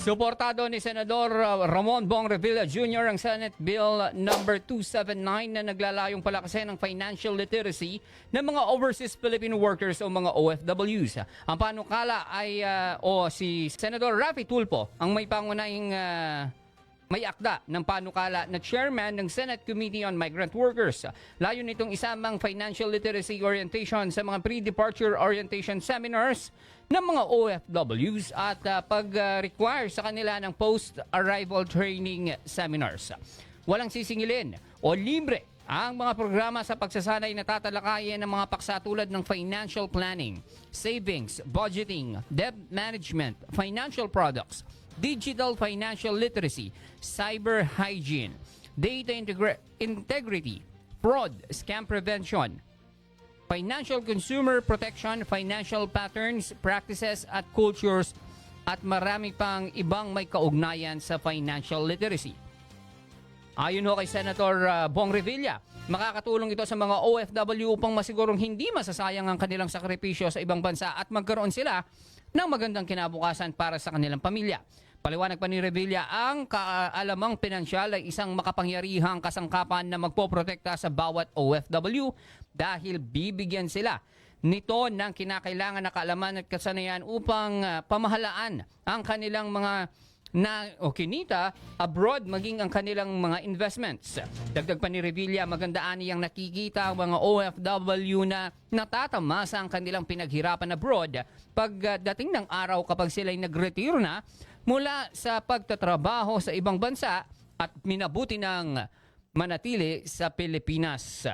Suportado ni Senador Ramon Bong Revilla Jr. ang Senate Bill number 279 na naglalayong palakasin ng financial literacy ng mga overseas Filipino workers o mga OFWs. Ang panukala ay si Senador Raffy Tulfo ang may pangunahing may akda ng panukala na chairman ng Senate Committee on Migrant Workers. Layo nitong isamang financial literacy orientation sa mga pre-departure orientation seminars ng mga OFWs at pag-require sa kanila ng post-arrival training seminars. Walang sisingilin o libre ang mga programa sa pagsasanay na tatalakayin ng mga paksa tulad ng financial planning, savings, budgeting, debt management, financial products, digital financial literacy, cyber hygiene, data integrity, fraud, scam prevention, financial consumer protection, financial patterns, practices at cultures, at marami pang ibang may kaugnayan sa financial literacy. Ayon ho kay Senator Bong Revilla, makakatulong ito sa mga OFW upang masigurong hindi masasayang ang kanilang sakripisyo sa ibang bansa at magkaroon sila ng magandang kinabukasan para sa kanilang pamilya. Paliwanag pa ni Revilla, ang kaalamang pinansyal ay isang makapangyarihang kasangkapan na magpoprotekta sa bawat OFW dahil bibigyan sila nito ng kinakailangan na kaalaman at kasanayan upang pamahalaan ang kanilang mga kinita abroad maging ang kanilang mga investments. Dagdag pa ni Revilla, magandaan niyang nakikita ang mga OFW na natatamasa ang kanilang pinaghirapan abroad pagdating ng araw kapag sila'y nagretiro na mula sa pagtatrabaho sa ibang bansa at minabuti ng manatili sa Pilipinas.